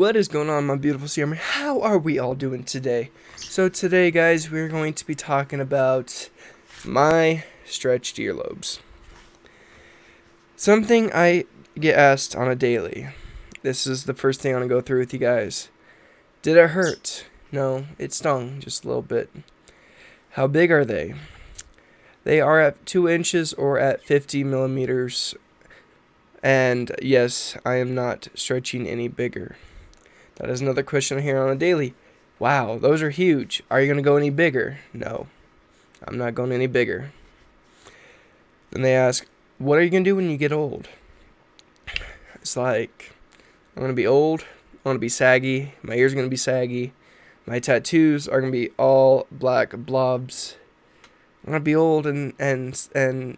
What is going on, my beautiful sea army? How are we all doing today? So today, guys, we're going to be talking about my stretched earlobes. Something I get asked on a daily. This is the first thing I'm going to go through with you guys. Did it hurt? No, it stung just a little bit. How big are they? They are at 2 inches or at 50 millimeters. And yes, I am not stretching any bigger. That is another question here on a daily. Wow, those are huge. Are you going to go any bigger? No, I'm not going any bigger. Then they ask, what are you going to do when you get old? It's like, I'm going to be old. I'm going to be saggy. My ears are going to be saggy. My tattoos are going to be all black blobs. I'm going to be old and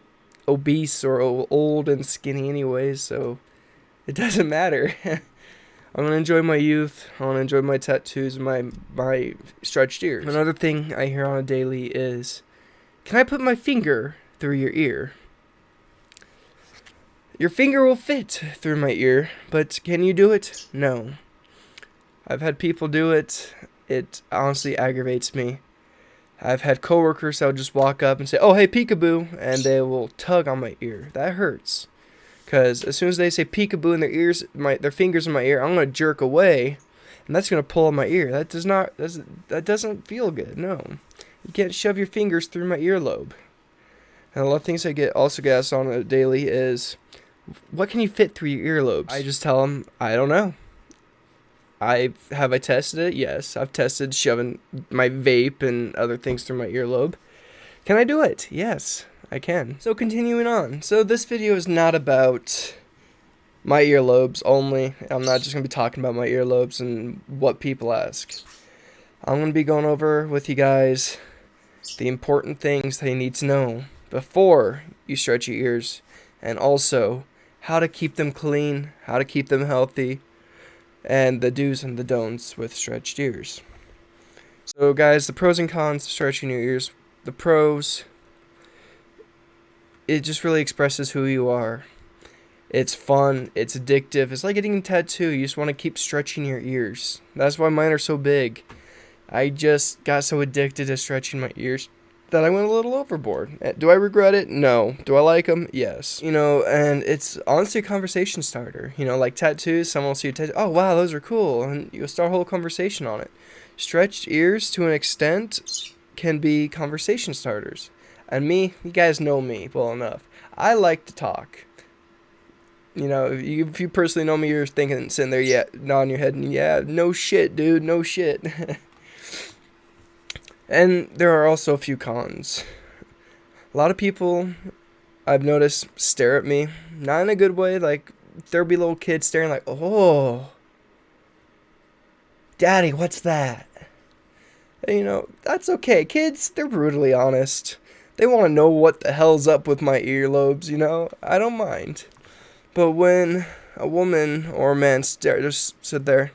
obese or old and skinny anyways, so it doesn't matter. I'm going to enjoy my youth. I want to enjoy my tattoos and my stretched ears. Another thing I hear on a daily is, can I put my finger through your ear? Your finger will fit through my ear, but can you do it? No. I've had people do it. It honestly aggravates me. I've had coworkers that will just walk up and say, oh, hey, peekaboo, and they will tug on my ear. That hurts. Because as soon as they say peekaboo in their ears, their fingers in my ear, I'm going to jerk away, and that's going to pull on my ear. That doesn't feel good, no. You can't shove your fingers through my earlobe. And a lot of things I also get asked on a daily is, what can you fit through your earlobes? I just tell them, I don't know. Have I tested it? Yes. I've tested shoving my vape and other things through my earlobe. Can I do it? Yes, I can. So continuing on. So this video is not about my earlobes only. I'm not just going to be talking about my earlobes and what people ask. I'm going to be going over with you guys the important things that you need to know before you stretch your ears, and also how to keep them clean, how to keep them healthy, and the do's and the don'ts with stretched ears. So guys, the pros and cons of stretching your ears. The pros, it just really expresses who you are. It's fun, it's addictive, it's like getting a tattoo. You just want to keep stretching your ears. That's why mine are so big. I just got so addicted to stretching my ears that I went a little overboard. Do I regret it? No. Do I like them? Yes. And it's honestly a conversation starter. Like tattoos, someone will see a tattoo, oh wow, those are cool, and you'll start a whole conversation on it. Stretched ears, to an extent, can be conversation starters. And me, you guys know me well enough. I like to talk. If you personally know me, you're sitting there, yeah, nodding your head, and yeah, no shit, dude, no shit. And there are also a few cons. A lot of people, I've noticed, stare at me. Not in a good way. Like, there'll be little kids staring like, oh, Daddy, what's that? And, that's okay. Kids, they're brutally honest. They want to know what the hell's up with my earlobes, I don't mind. But when a woman or a man just sit there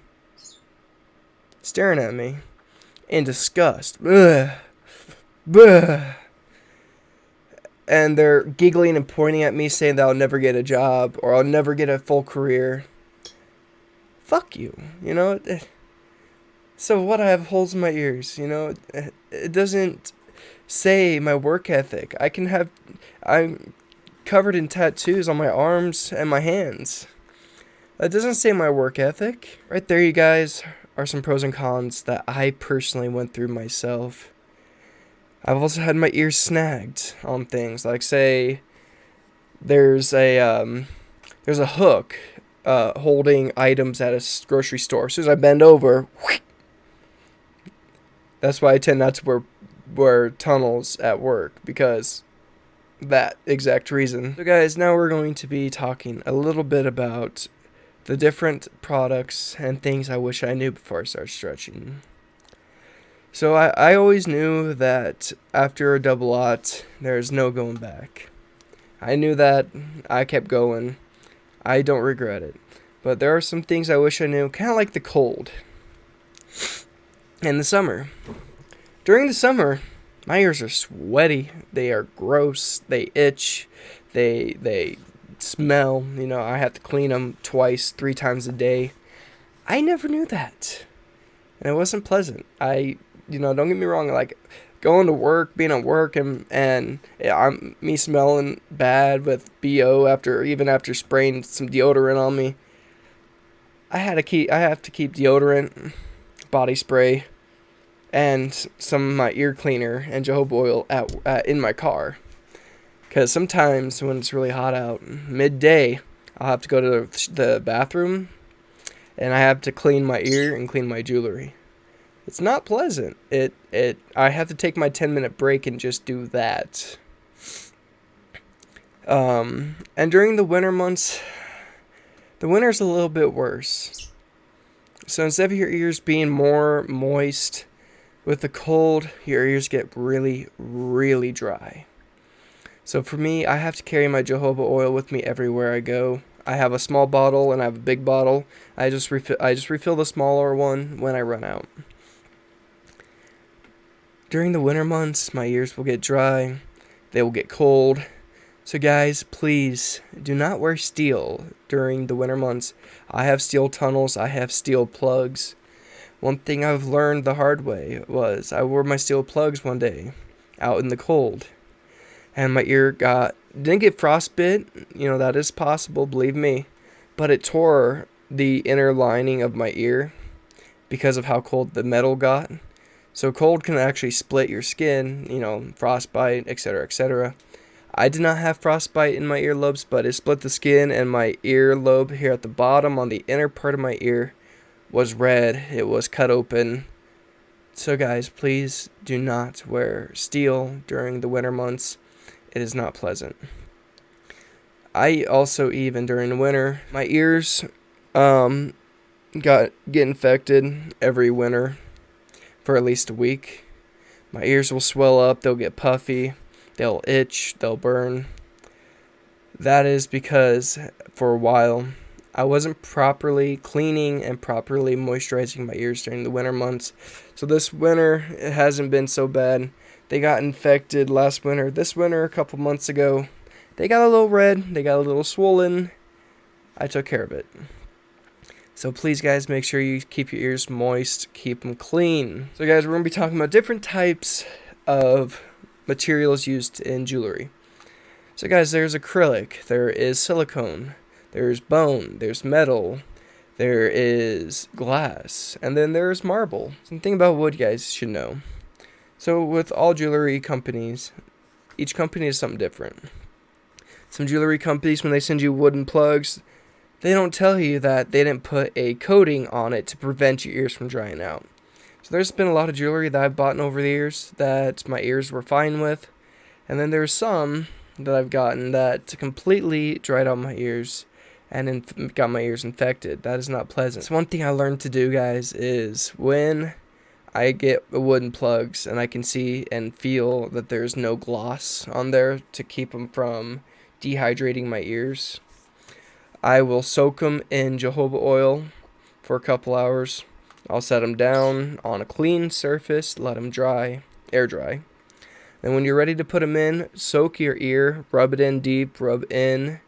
staring at me in disgust, ugh, ugh, and they're giggling and pointing at me saying that I'll never get a job or I'll never get a full career, fuck you, So what, I have holes in my ears, it doesn't say my work ethic. I'm covered in tattoos on my arms and my hands. That doesn't say my work ethic. Right there, you guys, are some pros and cons that I personally went through myself. I've also had my ears snagged on things, like say there's a hook holding items at a grocery store. As soon as I bend over, whoosh, that's why I tend not to wear tunnels at work, because that exact reason. So guys, now we're going to be talking a little bit about the different products and things I wish I knew before I started stretching. So I always knew that after a double aught, there's no going back. I knew that. I kept going. I don't regret it. But there are some things I wish I knew, kind of like the cold. In the summer. During the summer, my ears are sweaty. They are gross. They itch. They smell. I have to clean them twice, 3 times a day. I never knew that. And it wasn't pleasant. Don't get me wrong, like going to work, being at work, and yeah, I'm me smelling bad with BO after spraying some deodorant on me. I have to keep deodorant, body spray, and some of my ear cleaner and jojoba oil in my car. Because sometimes when it's really hot out, midday, I'll have to go to the bathroom, and I have to clean my ear and clean my jewelry. It's not pleasant. I have to take my 10-minute break and just do that. And during the winter months, the winter's a little bit worse. So instead of your ears being more moist with the cold, your ears get really, really dry. So for me, I have to carry my jojoba oil with me everywhere I go. I have a small bottle and I have a big bottle. I just refill the smaller one when I run out. During the winter months, my ears will get dry. They will get cold. So guys, please do not wear steel during the winter months. I have steel tunnels. I have steel plugs. One thing I've learned the hard way was I wore my steel plugs one day out in the cold. And my ear didn't get frostbit. That is possible, believe me. But it tore the inner lining of my ear because of how cold the metal got. So cold can actually split your skin, frostbite, etc., etc. I did not have frostbite in my earlobes, but it split the skin, and my earlobe here at the bottom on the inner part of my ear was red. It was cut open. So guys, please do not wear steel during the winter months. It is not pleasant. I also, even during the winter, my ears get infected every winter for at least a week. My ears will swell up, they'll get puffy, they'll itch, they'll burn. That is because for a while I wasn't properly cleaning and properly moisturizing my ears during the winter months. So this winter, it hasn't been so bad. They got infected last winter. This winter, a couple months ago, they got a little red, they got a little swollen. I took care of it. So please, guys, make sure you keep your ears moist, keep them clean. So guys, we're going to be talking about different types of materials used in jewelry. So guys, there's acrylic, there is silicone, there's bone, there's metal, there is glass, and then there's marble. Something about wood, guys, should know. So with all jewelry companies, each company is something different. Some jewelry companies, when they send you wooden plugs, they don't tell you that they didn't put a coating on it to prevent your ears from drying out. So there's been a lot of jewelry that I've bought over the years that my ears were fine with. And then there's some that I've gotten that completely dried out my ears and got my ears infected. That is not pleasant. So one thing I learned to do, guys, is when I get wooden plugs and I can see and feel that there's no gloss on there to keep them from dehydrating my ears, I will soak them in jojoba oil for a couple hours. I'll set them down on a clean surface, let them dry, air dry. Then when you're ready to put them in, soak your ear, rub it in deep, rub in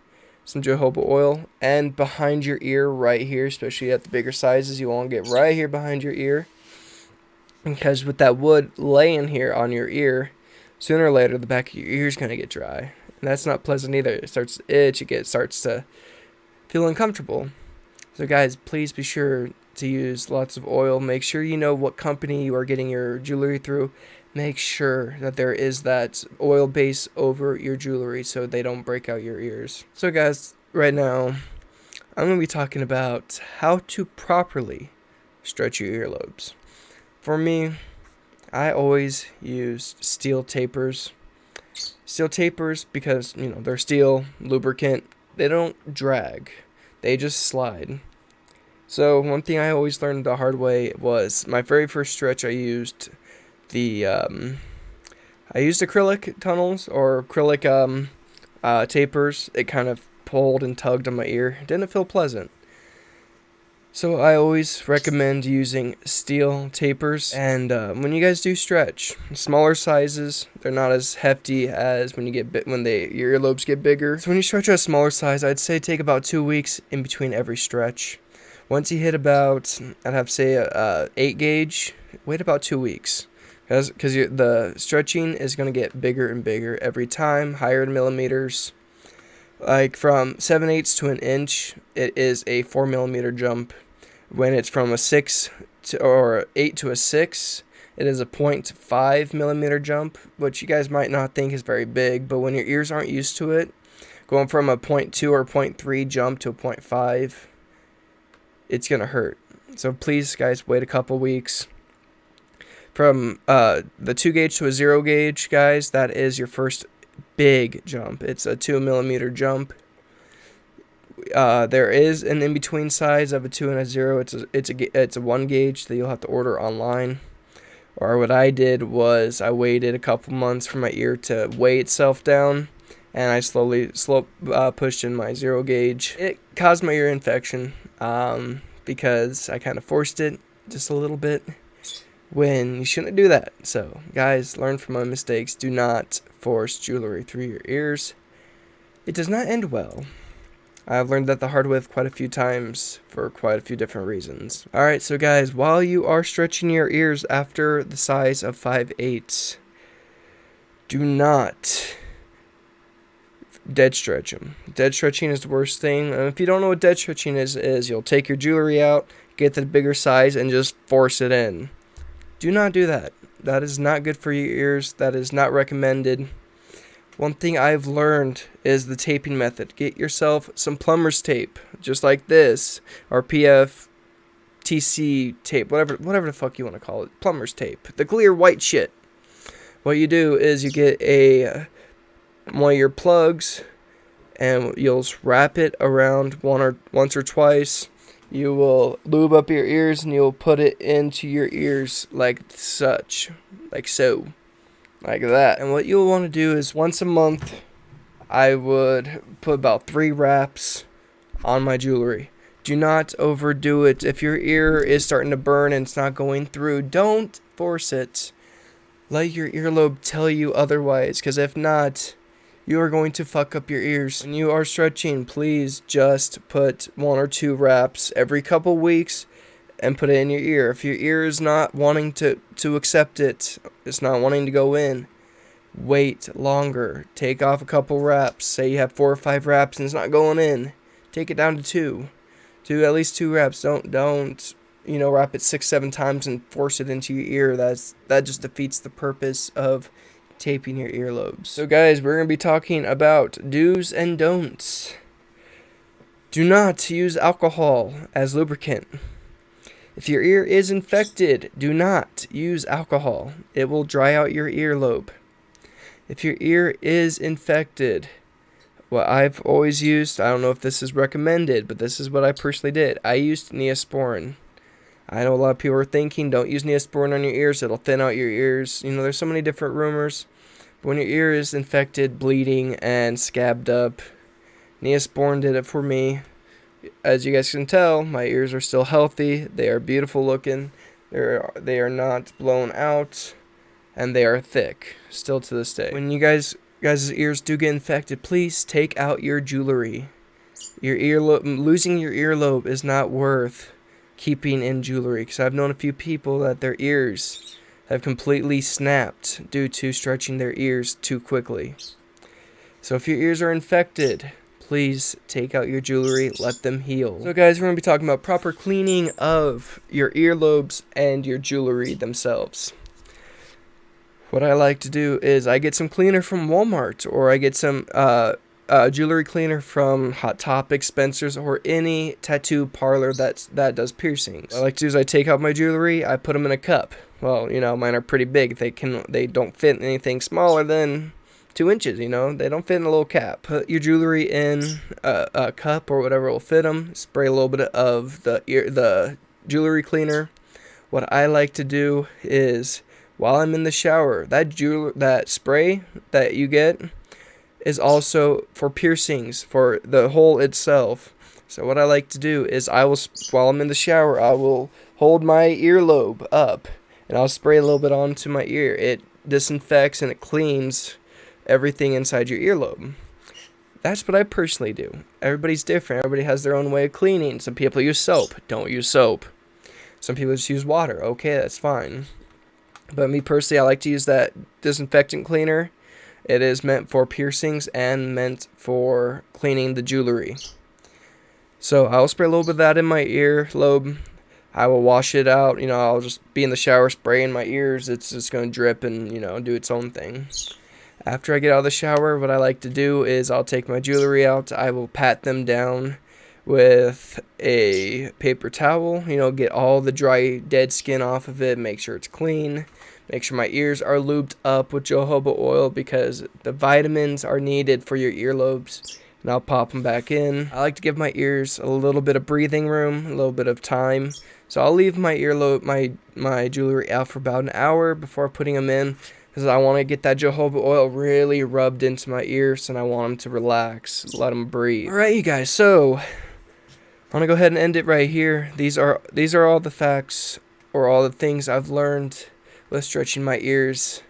some jojoba oil, and behind your ear right here, especially at the bigger sizes, you want to get right here behind your ear. Because with that wood laying here on your ear, sooner or later the back of your ear is going to get dry. And that's not pleasant either. It starts to itch, it starts to feel uncomfortable. So guys, please be sure to use lots of oil. Make sure you know what company you are getting your jewelry through. Make sure that there is that oil base over your jewelry so they don't break out your ears. So guys, right now I'm going to be talking about how to properly stretch your earlobes. For me, I always use steel tapers. Steel tapers because, they're steel, lubricant. They don't drag. They just slide. So one thing I always learned the hard way was my very first stretch I used acrylic tunnels or acrylic tapers. It kind of pulled and tugged on my ear. It didn't feel pleasant. So I always recommend using steel tapers. And when you guys do stretch, smaller sizes, they're not as hefty as when your earlobes get bigger. So when you stretch at a smaller size, I'd say take about 2 weeks in between every stretch. Once you hit about, I'd have to say, 8 gauge, wait about 2 weeks. Because the stretching is going to get bigger and bigger every time, higher in millimeters. Like from 7/8 to an inch, it is a 4 millimeter jump. When it's from a 6 to, or 8 to a 6, it is a 0.5 millimeter jump, which you guys might not think is very big, but when your ears aren't used to it, going from a 0.2 or 0.3 jump to a 0.5, it's going to hurt. So please, guys, wait a couple weeks. From the 2 gauge to a 0 gauge, guys, that is your first big jump. It's a 2 millimeter jump. There is an in-between size of a 2 and a 0. It's a 1 gauge that you'll have to order online. Or what I did was I waited a couple months for my ear to weigh itself down, and I slowly pushed in my 0 gauge. It caused my ear infection because I kind of forced it just a little bit when you shouldn't do that. So guys, learn from my mistakes. Do not force jewelry through your ears. It does not end well. I've learned that the hard way quite a few times for quite a few different reasons. Alright, so guys, while you are stretching your ears after the size of 5/8, do not dead stretch them. Dead stretching is the worst thing. And if you don't know what dead stretching is you'll take your jewelry out, get the bigger size, and just force it in. Do not do that. That is not good for your ears. That is not recommended. One thing I've learned is the taping method. Get yourself some plumber's tape, just like this, or PFTC tape, whatever the fuck you want to call it, plumber's tape, the clear white shit. What you do is you get one of your plugs, and you'll wrap it around once or twice. You will lube up your ears, and you'll put it into your ears like such, like so. Like that. And what you'll want to do is once a month, I would put about 3 wraps on my jewelry. Do not overdo it. If your ear is starting to burn and it's not going through, don't force it. Let your earlobe tell you otherwise, because if not, you are going to fuck up your ears. When you are stretching, please just put 1 or 2 wraps every couple weeks and put it in your ear. If your ear is not wanting to accept it, it's not wanting to go in, wait longer. Take off a couple wraps. Say you have 4 or 5 wraps and it's not going in, take it down to 2. Do at least 2 wraps. Don't wrap it 6-7 times and force it into your ear. That just defeats the purpose of taping your earlobes. So guys, we're going to be talking about do's and don'ts. Do not use alcohol as lubricant. If your ear is infected, do not use alcohol. It will dry out your earlobe. If your ear is infected, what I've always used, I don't know if this is recommended, but this is what I personally did. I used Neosporin. I know a lot of people are thinking, don't use Neosporin on your ears, it'll thin out your ears. There's so many different rumors. But when your ear is infected, bleeding, and scabbed up, Neosporin did it for me. As you guys can tell, my ears are still healthy. They are beautiful looking. They are not blown out, and they are thick still to this day. When you guys' ears do get infected, please take out your jewelry. Losing your earlobe is not worth keeping in jewelry, because I've known a few people that their ears have completely snapped due to stretching their ears too quickly. So if your ears are infected, please take out your jewelry, let them heal. So guys, we're going to be talking about proper cleaning of your earlobes and your jewelry themselves. What I like to do is I get some cleaner from Walmart, or I get some jewelry cleaner from Hot Topic, Spencer's, or any tattoo parlor that does piercings. What I like to do is I take out my jewelry, I put them in a cup. Well, mine are pretty big. They don't fit anything smaller than 2 inches, they don't fit in a little cap. Put your jewelry in a cup or whatever will fit them. Spray a little bit of the jewelry cleaner. What I like to do is, while I'm in the shower, that spray that you get is also for piercings, for the hole itself. So what I like to do is while I'm in the shower, I will hold my earlobe up and I'll spray a little bit onto my ear. It disinfects and it cleans everything inside your earlobe. That's what I personally do. Everybody's different. Everybody has their own way of cleaning. Some people use soap. Don't use soap. Some people just use water. Okay, that's fine. But me personally, I like to use that disinfectant cleaner. It is meant for piercings and meant for cleaning the jewelry. So I'll spray a little bit of that in my earlobe. I will wash it out. I'll just be in the shower spraying my ears. It's just going to drip and, do its own thing. After I get out of the shower, what I like to do is I'll take my jewelry out. I will pat them down with a paper towel. Get all the dry, dead skin off of it. Make sure it's clean. Make sure my ears are lubed up with jojoba oil because the vitamins are needed for your earlobes. And I'll pop them back in. I like to give my ears a little bit of breathing room, a little bit of time. So I'll leave my my jewelry out for about an hour before putting them in, because I want to get that jojoba oil really rubbed into my ears, and I want them to relax, let them breathe. All right, you guys. So I'm gonna go ahead and end it right here. These are all the facts or all the things I've learned with stretching my ears.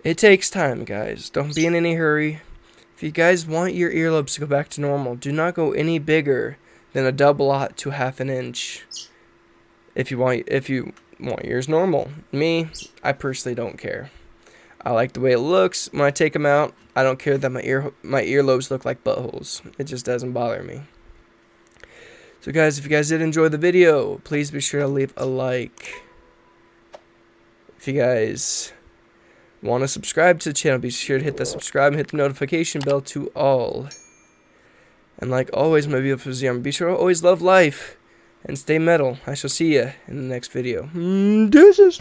It takes time, guys. Don't be in any hurry. If you guys want your earlobes to go back to normal, do not go any bigger than a double aught to half an inch. If you want yours normal. Me, I personally don't care. I like the way it looks. When I take them out, I don't care that my earlobes look like buttholes. It just doesn't bother me. So guys, if you guys did enjoy the video, please be sure to leave a like. If you guys want to subscribe to the channel, be sure to hit the subscribe and hit the notification bell to all. And like always, my beautiful Zion, be sure to always love life and stay metal. I shall see you in the next video. Deuces.